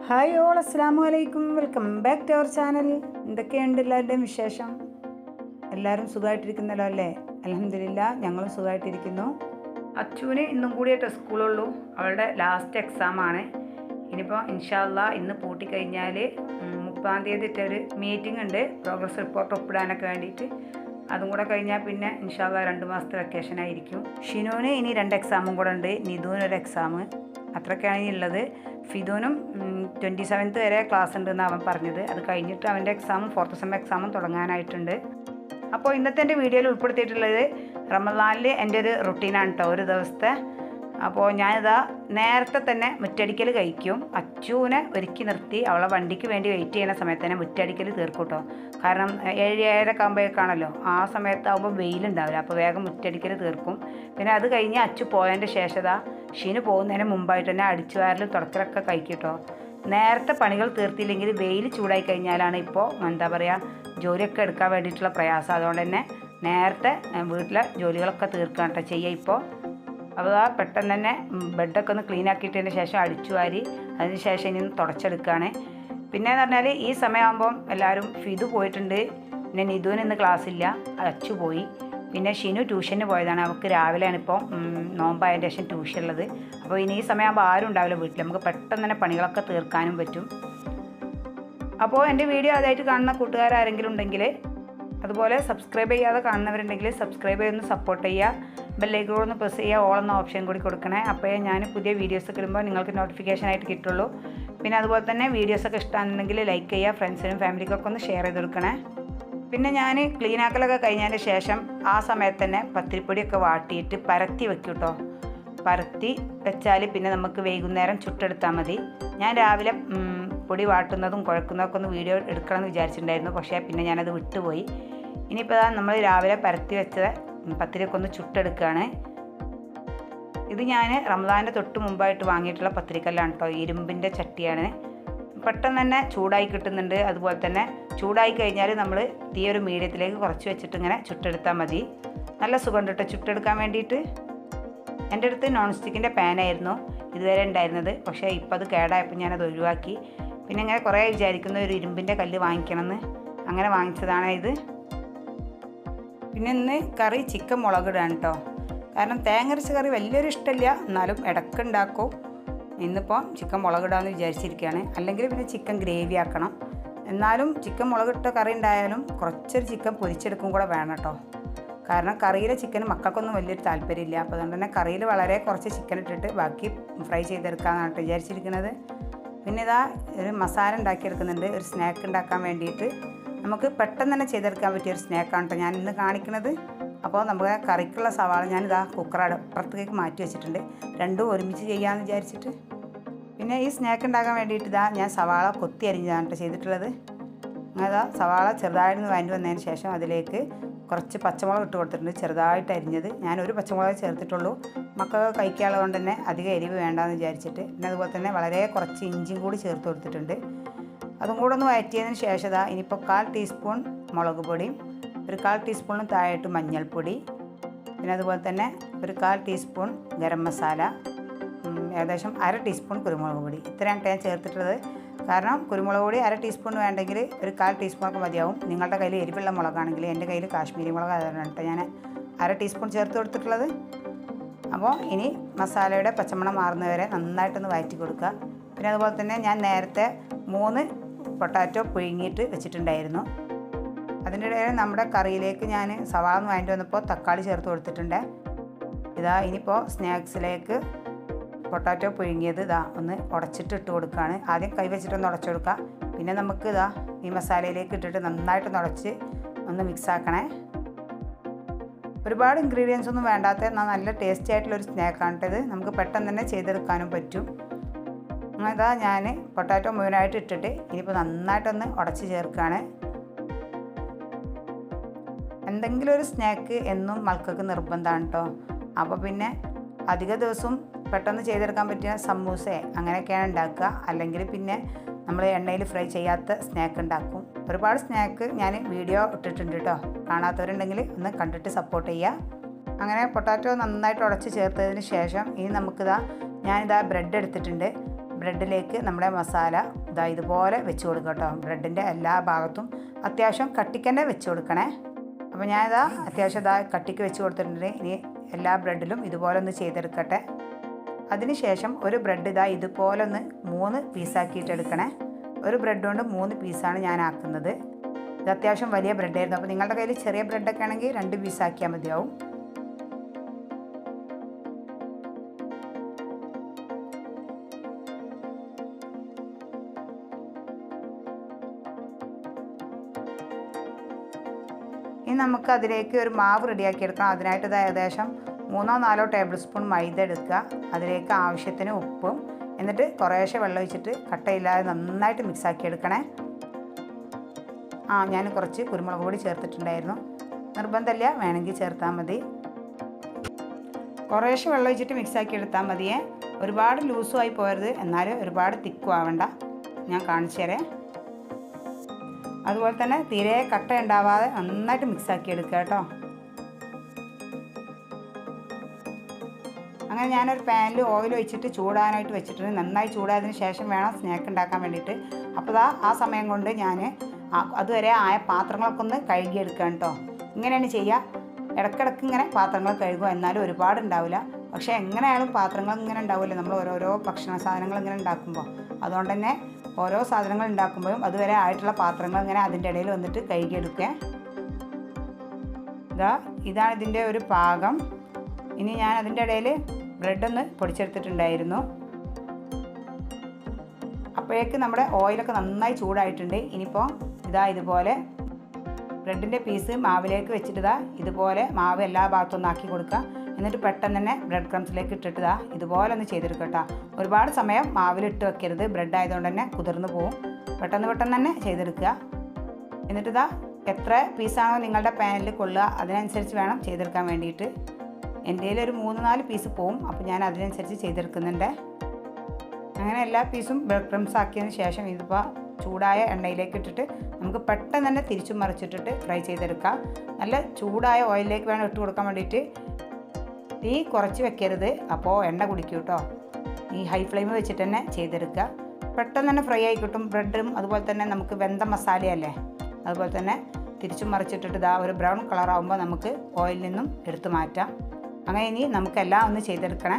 Hi all, അസ്സലാമു അലൈക്കും. Welcome back to our channel. എന്തൊക്കെയുണ്ട് എല്ലാവരുടെയും വിശേഷം? എല്ലാവരും സുഖമായിട്ടിരിക്കുന്നല്ലോ അല്ലേ? അൽഹംദുലില്ലാ, ഞങ്ങളും സുഖമായിട്ടിരിക്കുന്നു. അച്ചുവിന് ഇന്നും കൂടിയിട്ട് സ്കൂളുള്ളൂ. അവളുടെ ലാസ്റ്റ് എക്സാമാണ്. ഇനിയിപ്പോൾ ഇൻഷാ അല്ലാ ഇന്ന് പൂട്ടിക്കഴിഞ്ഞാൽ 30-ാം തീയതി ഒരു മീറ്റിംഗ് ഉണ്ട്, പ്രോഗ്രസ് റിപ്പോർട്ട് ഒപ്പിടാനൊക്കെ വേണ്ടിയിട്ട്. അതും കൂടെ കഴിഞ്ഞാൽ പിന്നെ ഇൻഷാ അല്ലാ 2 മാസത്തെ വെക്കേഷൻ ആയിരിക്കും. ഷിനുവിന് ഇനി 2 എക്സാമും കൂടെ ഉണ്ട്, നിധുവിനൊരു എക്സാം. അത്രയ്ക്കാണ് ഉള്ളത്. ഫിദുവിനും 27th വരെ ക്ലാസ് ഉണ്ടെന്ന് അവൻ പറഞ്ഞത്. അത് കഴിഞ്ഞിട്ട് അവൻ്റെ എക്സാമും 4th സെം എക്സാമും തുടങ്ങാനായിട്ടുണ്ട്. അപ്പോൾ ഇന്നത്തെ എൻ്റെ വീഡിയോയിൽ ഉൾപ്പെടുത്തിയിട്ടുള്ളത് റമദാനിൽ എൻ്റെ ഒരു റുട്ടീനാണ് കേട്ടോ, ഒരു ദിവസത്തെ. അപ്പോൾ ഞാനിതാ നേരത്തെ തന്നെ മുറ്റടിക്കൽ കഴിക്കും. അച്ചുവിനെ ഒരുക്കി നിർത്തി അവളെ വണ്ടിക്ക് വേണ്ടി വെയിറ്റ് ചെയ്യുന്ന സമയത്ത് തന്നെ മുറ്റടിക്കൽ തീർക്കും കേട്ടോ. കാരണം 7-7:30 ആകുമ്പോഴേക്കാണല്ലോ, ആ സമയത്താകുമ്പോൾ വെയിലുണ്ടാവില്ല. അപ്പോൾ വേഗം മുറ്റടിക്കൽ തീർക്കും. പിന്നെ അത് കഴിഞ്ഞ് അച്ചു പോയതിൻ്റെ ശേഷത ഷീന് പോകുന്നതിന് മുമ്പായിട്ട് തന്നെ അടിച്ചു വാരലും തുടക്കലൊക്കെ കഴിക്കും കേട്ടോ. നേരത്തെ പണികൾ തീർത്തില്ലെങ്കിൽ വെയിൽ ചൂടായി കഴിഞ്ഞാലാണ് ഇപ്പോൾ എന്താ പറയുക, ജോലിയൊക്കെ എടുക്കാൻ വേണ്ടിയിട്ടുള്ള പ്രയാസം. അതുകൊണ്ട് തന്നെ നേരത്തെ വീട്ടിലെ ജോലികളൊക്കെ തീർക്കാൻ കേട്ടോ ചെയ്യുക ഇപ്പോൾ. അപ്പോൾ ആ പെട്ടെന്ന് തന്നെ ബെഡൊക്കെ ഒന്ന് ക്ലീൻ ആക്കിയിട്ടതിന് ശേഷം അടിച്ചു വാരി അതിന് ശേഷം ഇനി തുടച്ചെടുക്കുകയാണ്. പിന്നെയെന്ന് പറഞ്ഞാൽ ഈ സമയമാകുമ്പം എല്ലാവരും ഫിദു പോയിട്ടുണ്ട്, പിന്നെ നിധുവിന് ഇന്ന് ക്ലാസ്സില്ല, അച്ചു പോയി. പിന്നെ ഷിനു ട്യൂഷന് പോയതാണ്. അവൾക്ക് രാവിലെയാണ് ഇപ്പോൾ നോമ്പായതിൻ്റെ ശേഷം ട്യൂഷൻ ഉള്ളത്. അപ്പോൾ ഇനി ഈ സമയമാകുമ്പോൾ ആരും ഉണ്ടാവില്ല വീട്ടിൽ, നമുക്ക് പെട്ടെന്ന് തന്നെ പണികളൊക്കെ തീർക്കാനും പറ്റും. അപ്പോൾ എൻ്റെ വീഡിയോ ആദ്യമായിട്ട് കാണുന്ന കൂട്ടുകാരാരെങ്കിലും ഉണ്ടെങ്കിൽ, അതുപോലെ സബ്സ്ക്രൈബ് ചെയ്യാതെ കാണുന്നവരുണ്ടെങ്കിൽ സബ്സ്ക്രൈബ് ചെയ്തൊന്ന് സപ്പോർട്ട് ചെയ്യുക. ബെല്ലൈക്കൺ ഒന്ന് പ്രസ് ചെയ്യുക, ഓൾ എന്ന ഓപ്ഷൻ കൂടി കൊടുക്കണേ. അപ്പോഴേ ഞാൻ പുതിയ വീഡിയോസൊക്കെ ഇടുമ്പോൾ നിങ്ങൾക്ക് നോട്ടിഫിക്കേഷനായിട്ട് കിട്ടുള്ളൂ. പിന്നെ അതുപോലെ തന്നെ വീഡിയോസൊക്കെ ഇഷ്ടമാണെന്നുണ്ടെങ്കിൽ ലൈക്ക് ചെയ്യുക, ഫ്രണ്ട്സിനും ഫാമിലിക്കൊക്കെ ഒന്ന് ഷെയർ ചെയ്ത് കൊടുക്കണേ. പിന്നെ ഞാൻ ക്ലീൻ ആക്കലൊക്കെ കഴിഞ്ഞതിന് ശേഷം ആ സമയത്ത് തന്നെ പത്തിരിപ്പൊടിയൊക്കെ വാട്ടിയിട്ട് പരത്തി വെക്കും കേട്ടോ. പരത്തി വെച്ചാൽ പിന്നെ നമുക്ക് വൈകുന്നേരം ചുട്ടെടുത്താൽ മതി. ഞാൻ രാവിലെ പൊടി വാട്ടുന്നതും കുഴക്കുന്നതൊക്കെ ഒന്ന് വീഡിയോ എടുക്കണമെന്ന് വിചാരിച്ചിട്ടുണ്ടായിരുന്നു, പക്ഷേ പിന്നെ ഞാനത് വിട്ടുപോയി. ഇനിയിപ്പോൾ നമ്മൾ രാവിലെ പരത്തി വെച്ച പത്തിരിയൊക്കെ ഒന്ന് ചുട്ടെടുക്കുകയാണ്. ഇത് ഞാൻ റമദാൻ്റെ തൊട്ട് മുമ്പായിട്ട് വാങ്ങിയിട്ടുള്ള പത്തിരിക്കല്ലാണ് കേട്ടോ, ഇരുമ്പിൻ്റെ ചട്ടിയാണ്. പെട്ടെന്ന് തന്നെ ചൂടായി കിട്ടുന്നുണ്ട്. അതുപോലെ തന്നെ ചൂടായി കഴിഞ്ഞാൽ നമ്മൾ തീ ഒരു മീഡിയത്തിലേക്ക് കുറച്ച് വെച്ചിട്ട് ഇങ്ങനെ ചുട്ടെടുത്താൽ മതി. നല്ല സുഖമുണ്ട് കേട്ടോ ചുട്ടെടുക്കാൻ വേണ്ടിയിട്ട്. എൻ്റെ അടുത്ത് നോൺ സ്റ്റിക്കിൻ്റെ പാനായിരുന്നു ഇതുവരെ ഉണ്ടായിരുന്നത്, പക്ഷേ ഇപ്പോൾ അത് കേടായപ്പോൾ ഞാനത് ഒഴിവാക്കി. പിന്നെ ഇങ്ങനെ കുറേ വിചാരിക്കുന്ന ഒരു ഇരുമ്പിൻ്റെ കല്ല് വാങ്ങിക്കണമെന്ന്, അങ്ങനെ വാങ്ങിച്ചതാണ് ഇത്. പിന്നെ ഇന്ന് കറി ചിക്കൻ മുളകിടാണ് കേട്ടോ. കാരണം തേങ്ങരച്ച കറി വലിയൊരു ഇഷ്ടമില്ല, എന്നാലും ഇടയ്ക്ക് ഉണ്ടാക്കും. ഇന്നിപ്പോൾ ചിക്കൻ മുളകിടാമെന്ന് വിചാരിച്ചിരിക്കുകയാണ്. അല്ലെങ്കിൽ പിന്നെ ചിക്കൻ ഗ്രേവി ആക്കണം. എന്നാലും ചിക്കൻ മുളകിട്ട കറി ഉണ്ടായാലും കുറച്ചൊരു ചിക്കൻ പൊരിച്ചെടുക്കും കൂടെ വേണം കേട്ടോ. കാരണം കറിയിലെ ചിക്കന് മക്കൾക്കൊന്നും വലിയൊരു താല്പര്യമില്ല. അപ്പോൾ അതുകൊണ്ട് തന്നെ കറിയിൽ വളരെ കുറച്ച് ചിക്കൻ ഇട്ടിട്ട് ബാക്കി ഫ്രൈ ചെയ്തെടുക്കാമെന്നാണ് കേട്ടോ വിചാരിച്ചിരിക്കുന്നത്. പിന്നെ ഇതാ ഒരു മസാല ഉണ്ടാക്കിയെടുക്കുന്നുണ്ട്, ഒരു സ്നാക്ക് ഉണ്ടാക്കാൻ വേണ്ടിയിട്ട്. നമുക്ക് പെട്ടെന്ന് തന്നെ ചെയ്തെടുക്കാൻ പറ്റിയൊരു സ്നാക്കാണ് കേട്ടോ ഞാൻ ഇന്ന് കാണിക്കുന്നത്. അപ്പോൾ നമുക്ക് കറിക്കുള്ള സവാള ഞാനിതാ അപ്പുറത്തേക്ക് മാറ്റി വെച്ചിട്ടുണ്ട്, രണ്ടും ഒരുമിച്ച് ചെയ്യാമെന്ന് വിചാരിച്ചിട്ട്. പിന്നെ ഈ സ്നാക്ക് ഉണ്ടാക്കാൻ വേണ്ടിയിട്ട് ഇതാ ഞാൻ സവാള കൊത്തി അരിഞ്ഞതാണ് കേട്ടോ ചെയ്തിട്ടുള്ളത്. അങ്ങനെ സവാള ചെറുതായിട്ട് വഴണ്ടി വന്നതിന് ശേഷം അതിലേക്ക് കുറച്ച് പച്ചമുളക് ഇട്ട് കൊടുത്തിട്ടുണ്ട്, ചെറുതായിട്ട് അരിഞ്ഞത്. ഞാനൊരു പച്ചമുളക് ചേർത്തിട്ടുള്ളൂ, മക്കൾക്ക് കഴിക്കാനുള്ളത് കൊണ്ട് തന്നെ അധികം എരിവ് വേണ്ടാന്ന് വിചാരിച്ചിട്ട്. പിന്നെ അതുപോലെ തന്നെ വളരെ കുറച്ച് ഇഞ്ചിയും കൂടി ചേർത്ത് കൊടുത്തിട്ടുണ്ട്. അതും കൂടെ ഒന്ന് വഴറ്റിയതിന് ശേഷം ഇനിയിപ്പോൾ 1/4 ടീസ്പൂൺ മുളക് പൊടിയും ഒരു 1/4 ടീസ്പൂണിന് താഴെയായിട്ട് മഞ്ഞൾപ്പൊടി, പിന്നെ അതുപോലെ തന്നെ ഒരു 1/4 ടീസ്പൂൺ ഗരം മസാല, ഏകദേശം 1/2 ടീസ്പൂൺ കുരുമുളക് പൊടി. ഇത്രയാണ് ഞാൻ ചേർത്തിട്ടുള്ളത്. കാരണം കുരുമുളക് പൊടി 1/2 ടീസ്പൂൺ വേണ്ടെങ്കിൽ ഒരു 1/4 ടീസ്പൂണൊക്കെ മതിയാവും. നിങ്ങളുടെ കയ്യിൽ എരിവുള്ള മുളകാണെങ്കിൽ, എൻ്റെ കയ്യിൽ കാശ്മീരി മുളക് ആയതുകൊണ്ടാണ് കേട്ടോ ഞാൻ 1/2 ടീസ്പൂൺ ചേർത്ത് കൊടുത്തിട്ടുള്ളത്. അപ്പോൾ ഇനി മസാലയുടെ പച്ചമണം മാറുന്നവരെ നന്നായിട്ടൊന്ന് വഴറ്റി കൊടുക്കുക. പിന്നെ അതുപോലെ തന്നെ ഞാൻ നേരത്തെ 3 പൊട്ടാറ്റോ പുഴുങ്ങിയിട്ട് വെച്ചിട്ടുണ്ടായിരുന്നു. അതിൻ്റെ ഇടയിൽ നമ്മുടെ കറിയിലേക്ക് ഞാൻ സവാള വാങ്ങിയിട്ട് വന്നപ്പോൾ തക്കാളി ചേർത്ത് കൊടുത്തിട്ടുണ്ട്. ഇതാ ഇനിയിപ്പോൾ സ്നാക്സിലേക്ക് പൊട്ടാറ്റോ പുഴുങ്ങിയത് ഒന്ന് ഉടച്ചിട്ട് ഇട്ട് കൊടുക്കുകയാണ്. ആദ്യം കൈ വെച്ചിട്ടൊന്ന് ഉടച്ചു കൊടുക്കുക. പിന്നെ നമുക്ക് ഈ മസാലയിലേക്ക് ഇട്ടിട്ട് നന്നായിട്ടൊന്ന് ഉടച്ച് ഒന്ന് മിക്സ് ആക്കണേ. ഒരുപാട് ഇൻഗ്രീഡിയൻസ് ഒന്നും വേണ്ടാത്ത എന്നാൽ നല്ല ടേസ്റ്റി ആയിട്ടുള്ളൊരു സ്നാക്കാണ് ഇത്. നമുക്ക് പെട്ടെന്ന് തന്നെ ചെയ്തെടുക്കാനും പറ്റും. ഇതാ ഞാൻ പൊട്ടാറ്റോ മുഴുവനായിട്ട് ഇട്ടിട്ട് ഇനിയിപ്പോൾ നന്നായിട്ടൊന്ന് ഉടച്ച് ചേർക്കുകയാണ്. എന്തെങ്കിലും ഒരു സ്നാക്ക് എന്നും മക്കൾക്ക് നിർബന്ധമാണ് കേട്ടോ. അപ്പോൾ പിന്നെ അധിക ദിവസവും പെട്ടെന്ന് ചെയ്തെടുക്കാൻ പറ്റിയ സമൂസ അങ്ങനെയൊക്കെയാണ് ഉണ്ടാക്കുക. അല്ലെങ്കിൽ പിന്നെ നമ്മൾ എണ്ണയിൽ ഫ്രൈ ചെയ്യാത്ത സ്നാക്ക് ഉണ്ടാക്കും. ഒരുപാട് സ്നാക്ക് ഞാൻ വീഡിയോ ഇട്ടിട്ടുണ്ട് കേട്ടോ, കാണാത്തവരുണ്ടെങ്കിൽ ഒന്ന് കണ്ടിട്ട് സപ്പോർട്ട് ചെയ്യുക. അങ്ങനെ പൊട്ടാറ്റോ നന്നായിട്ട് ഉടച്ച് ചേർത്തതിന് ശേഷം ഇനി ഞാനിതാ ബ്രെഡ് എടുത്തിട്ടുണ്ട്. ബ്രെഡിലേക്ക് നമ്മുടെ മസാല ഇതുപോലെ വെച്ച് കൊടുക്കുക കേട്ടോ. ബ്രെഡിൻ്റെ എല്ലാ ഭാഗത്തും അത്യാവശ്യം കട്ടിക്ക് വെച്ച് കൊടുക്കണേ. അപ്പോൾ ഞാനിതാ അത്യാവശ്യം കട്ടിക്ക് വെച്ച് കൊടുത്തിട്ടുണ്ട്. ഇനി എല്ലാ ബ്രെഡിലും ഇതുപോലെ ഒന്ന് ചെയ്തെടുക്കട്ടെ. അതിനുശേഷം ഒരു ബ്രെഡ് ഇതുപോലെ ഒന്ന് 3 പീസാക്കിയിട്ട് എടുക്കണേ. ഒരു ബ്രെഡ് കൊണ്ട് 3 പീസാണ് ഞാൻ ആക്കുന്നത്. ഇത് അത്യാവശ്യം വലിയ ബ്രെഡായിരുന്നു. അപ്പോൾ നിങ്ങളുടെ കയ്യിൽ ചെറിയ ബ്രെഡൊക്കെ ആണെങ്കിൽ 2 പീസാക്കിയാൽ മതിയാവും. ഇനി നമുക്ക് അതിലേക്ക് ഒരു മാവ് റെഡിയാക്കി എടുക്കണം. അതിനായിട്ട് ഏകദേശം 3-4 ടേബിൾ സ്പൂൺ മൈദ എടുക്കുക. അതിലേക്ക് ആവശ്യത്തിന് ഉപ്പും എന്നിട്ട് കുറേശ്ശെ വെള്ളം ഒഴിച്ചിട്ട് കട്ടയില്ലാതെ നന്നായിട്ട് മിക്സാക്കി എടുക്കണേ. ഞാൻ കുറച്ച് കുരുമുളക് പൊടി ചേർത്തിട്ടുണ്ടായിരുന്നു. നിർബന്ധമില്ല, വേണമെങ്കിൽ ചേർത്താൽ മതി. കുറേശ്ശെ വെള്ളം ഒഴിച്ചിട്ട് മിക്സാക്കി എടുത്താൽ മതിയേ. ഒരുപാട് ലൂസും ആയി പോകരുത്, എന്നാലും ഒരുപാട് തിക്കും ആവണ്ട. ഞാൻ കാണിച്ചു തരാം. അതുപോലെ തന്നെ തീരെ കട്ട ഉണ്ടാവാതെ നന്നായിട്ട് മിക്സാക്കി എടുക്കുക കേട്ടോ. അങ്ങനെ ഞാനൊരു പാനിൽ ഓയിൽ ഒഴിച്ചിട്ട് ചൂടാനായിട്ട് വെച്ചിട്ടുണ്ട്. നന്നായി ചൂടായതിന് ശേഷം വേണം സ്നാക്ക് ഉണ്ടാക്കാൻ വേണ്ടിയിട്ട്. അപ്പോൾ ആ സമയം കൊണ്ട് ഞാൻ അതുവരെ ആയ പാത്രങ്ങളൊക്കെ ഒന്ന് കഴുകിയെടുക്കാം കേട്ടോ. ഇങ്ങനെയാണ് ചെയ്യുക. ഇടയ്ക്കിടയ്ക്ക് ഇങ്ങനെ പാത്രങ്ങൾ കഴുകുക, എന്നാലും ഒരുപാട് ഉണ്ടാവില്ല. പക്ഷേ എങ്ങനെയായാലും പാത്രങ്ങൾ ഇങ്ങനെ ഉണ്ടാവില്ല നമ്മൾ ഓരോരോ ഭക്ഷണ സാധനങ്ങൾ ഇങ്ങനെ ഉണ്ടാക്കുമ്പോൾ. അതുകൊണ്ട് തന്നെ ഓരോ സാധനങ്ങൾ ഉണ്ടാക്കുമ്പോഴും അതുവരെ ആയിട്ടുള്ള പാത്രങ്ങൾ ഇങ്ങനെ അതിൻ്റെ ഇടയിൽ വന്നിട്ട് കഴുകിയെടുക്കുക. ഇതാണ് ഇതിൻ്റെ ഒരു പാകം. ഇനി ഞാൻ അതിൻ്റെ ഇടയിൽ ബ്രെഡൊന്ന് പൊടിച്ചെടുത്തിട്ടുണ്ടായിരുന്നു. അപ്പോഴേക്ക് നമ്മുടെ ഓയിലൊക്കെ നന്നായി ചൂടായിട്ടുണ്ട്. ഇനിയിപ്പോൾ ഇതുപോലെ ബ്രെഡിൻ്റെ പീസ് മാവിലേക്ക് വെച്ചിട്ട് ഇതുപോലെ മാവ് എല്ലാ ഭാഗത്തും ഒന്നാക്കി കൊടുക്കുക. എന്നിട്ട് പെട്ടെന്ന് തന്നെ ബ്രെഡ് ക്രംസിലേക്ക് ഇട്ടിട്ട് ഇതുപോലെ ഒന്ന് ചെയ്തെടുക്കട്ടോ. ഒരുപാട് സമയം മാവിലിട്ട് വെക്കരുത്, ബ്രെഡ് ആയതുകൊണ്ട് തന്നെ കുതിർന്ന് പോവും. പെട്ടെന്ന് തന്നെ ചെയ്തെടുക്കുക. എന്നിട്ട് എത്ര പീസാണോ നിങ്ങളുടെ പാനിൽ കൊള്ളുക അതിനനുസരിച്ച് വേണം ചെയ്തെടുക്കാൻ വേണ്ടിയിട്ട്. എൻ്റെ കയ്യിൽ ഒരു 3-4 പീസ് പോവും. അപ്പോൾ ഞാൻ അതിനനുസരിച്ച് ചെയ്തെടുക്കുന്നുണ്ട്. അങ്ങനെ എല്ലാ പീസും ബ്രെഡ് ക്രംസ് ആക്കിയതിന് ശേഷം ഇതിപ്പോൾ ചൂടായ എണ്ണയിലേക്ക് ഇട്ടിട്ട് നമുക്ക് പെട്ടെന്ന് തന്നെ തിരിച്ചും മറിച്ചിട്ടിട്ട് ഫ്രൈ ചെയ്തെടുക്കാം. നല്ല ചൂടായ ഓയിലിലേക്ക് വേണം ഇട്ട് കൊടുക്കാൻ വേണ്ടിയിട്ട്. തീ കുറച്ച് വെക്കരുത്, അപ്പോൾ എണ്ണ കുടിക്കും കേട്ടോ. ഈ ഹൈ ഫ്ലെയിം വെച്ചിട്ട് തന്നെ ചെയ്തെടുക്കുക. പെട്ടെന്ന് തന്നെ ഫ്രൈ ആയി കിട്ടും. ബ്രെഡും അതുപോലെ തന്നെ നമുക്ക് വെന്ത മസാലയല്ലേ, അതുപോലെ തന്നെ തിരിച്ചും മറിച്ചിട്ടിട്ട് ഒരു ബ്രൗൺ കളറാകുമ്പോൾ നമുക്ക് ഓയിലിൽ നിന്നും എടുത്തു മാറ്റാം. അങ്ങനെ ഇനി നമുക്കെല്ലാം ഒന്ന് ചെയ്തെടുക്കണേ.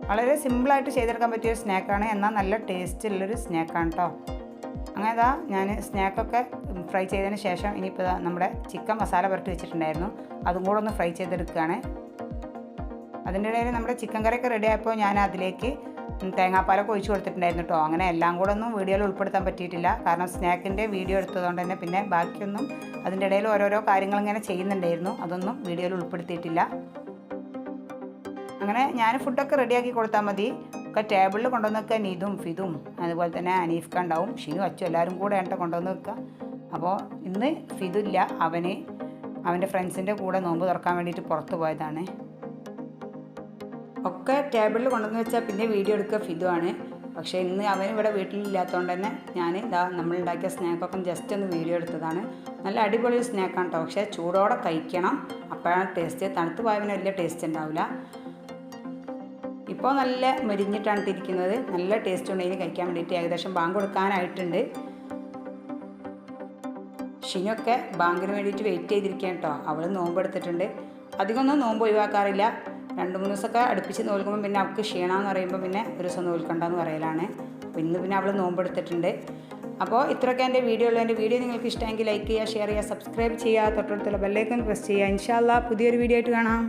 വളരെ സിമ്പിളായിട്ട് ചെയ്തെടുക്കാൻ പറ്റിയൊരു സ്നാക്കാണ്, എന്നാൽ നല്ല ടേസ്റ്റുള്ളൊരു സ്നാക്കാണ് കേട്ടോ. അങ്ങനെ ഞാൻ സ്നാക്കൊക്കെ ഫ്രൈ ചെയ്തതിന് ശേഷം ഇനിയിപ്പോൾ നമ്മുടെ ചിക്കൻ മസാല പുരട്ടി വെച്ചിട്ടുണ്ടായിരുന്നു, അതും കൂടെ ഒന്ന് ഫ്രൈ ചെയ്തെടുക്കുകയാണ്. അതിൻ്റെ ഇടയിൽ നമ്മുടെ ചിക്കൻ കറിയൊക്കെ റെഡി ആയപ്പോൾ ഞാൻ അതിലേക്ക് തേങ്ങാപ്പാലൊക്കെ ഒഴിച്ച് കൊടുത്തിട്ടുണ്ടായിരുന്നു കേട്ടോ. അങ്ങനെ എല്ലാം കൂടെ ഒന്നും വീഡിയോയിൽ ഉൾപ്പെടുത്താൻ പറ്റിയിട്ടില്ല, കാരണം സ്നാക്കിൻ്റെ വീഡിയോ എടുത്തതുകൊണ്ട് തന്നെ. പിന്നെ ബാക്കിയൊന്നും അതിൻ്റെ ഇടയിൽ ഓരോരോ കാര്യങ്ങൾ ഇങ്ങനെ ചെയ്യുന്നുണ്ടായിരുന്നു, അതൊന്നും വീഡിയോയിൽ ഉൾപ്പെടുത്തിയിട്ടില്ല. അങ്ങനെ ഞാൻ ഫുഡൊക്കെ റെഡിയാക്കി കൊടുത്താൽ മതി. ഒക്കെ ടേബിളിൽ കൊണ്ടുവന്ന് വെക്കുക. നീതും ഫിദും അതുപോലെ തന്നെ അനീഫ്ക ഉണ്ടാവും, ഷിനു അച്ചു എല്ലാവരും കൂടെ കൊണ്ടുവന്ന് വെക്കുക. അപ്പോൾ ഇന്ന് ഫിദില്ല, അവൻ്റെ ഫ്രണ്ട്സിൻ്റെ കൂടെ നോമ്പ് തുറക്കാൻ വേണ്ടിയിട്ട് പുറത്ത് പോയതാണ്. ഒക്കെ ടേബിളിൽ കൊണ്ടുവന്ന് വെച്ചാൽ പിന്നെ വീഡിയോ എടുക്കുക ഫിദുവാണ്. പക്ഷേ ഇന്ന് അവനിവിടെ വീട്ടിലില്ലാത്തതുകൊണ്ട് തന്നെ ഞാൻ നമ്മളുണ്ടാക്കിയ സ്നാക്കൊക്കെ ജസ്റ്റ് ഒന്ന് വീഡിയോ എടുത്തതാണ്. നല്ല അടിപൊളി സ്നാക്കാണ് കേട്ടോ. പക്ഷേ ചൂടോടെ കഴിക്കണം, അപ്പോഴാണ് ടേസ്റ്റ്. തണുത്ത് പോയവന് വലിയ ടേസ്റ്റ് ഉണ്ടാവില്ല. ഇപ്പോൾ നല്ല മരിഞ്ഞിട്ടാണ് ഇരിക്കുന്നത്. നല്ല ടേസ്റ്റ് ഉണ്ട് ഇതിന് കഴിക്കാൻ വേണ്ടിയിട്ട്. ഏകദേശം ബാങ്ക് കൊടുക്കാനായിട്ടുണ്ട്. ഷിനൊക്കെ ബാങ്കിന് വേണ്ടിയിട്ട് വെയിറ്റ് ചെയ്തിരിക്കുകയാണ് കേട്ടോ. അവൾ നോമ്പെടുത്തിട്ടുണ്ട്. അധികമൊന്നും നോമ്പ് ഒഴിവാക്കാറില്ല. 2-3 ദിവസമൊക്കെ അടുപ്പിച്ച് നോൽക്കുമ്പോൾ പിന്നെ അവൾക്ക് ക്ഷീണമെന്ന് പറയുമ്പോൾ പിന്നെ ഒരു ദിവസം നോൽക്കണ്ടെന്ന് പറയലാണ്. അപ്പോൾ ഇന്ന് പിന്നെ അവൾ നോമ്പെടുത്തിട്ടുണ്ട്. അപ്പോൾ ഇത്രയൊക്കെ എൻ്റെ വീഡിയോ ഉള്ളൂ. എൻ്റെ വീഡിയോ നിങ്ങൾക്ക് ഇഷ്ടമെങ്കിൽ ലൈക്ക് ചെയ്യുക, ഷെയർ ചെയ്യുക, സബ്സ്ക്രൈബ് ചെയ്യുക, തൊട്ടടുത്തുള്ള ബെല്ലൈക്കൺ പ്രസ് ചെയ്യുക. ഇൻഷാ അല്ലാഹ് പുതിയൊരു വീഡിയോ ആയിട്ട് കാണാം.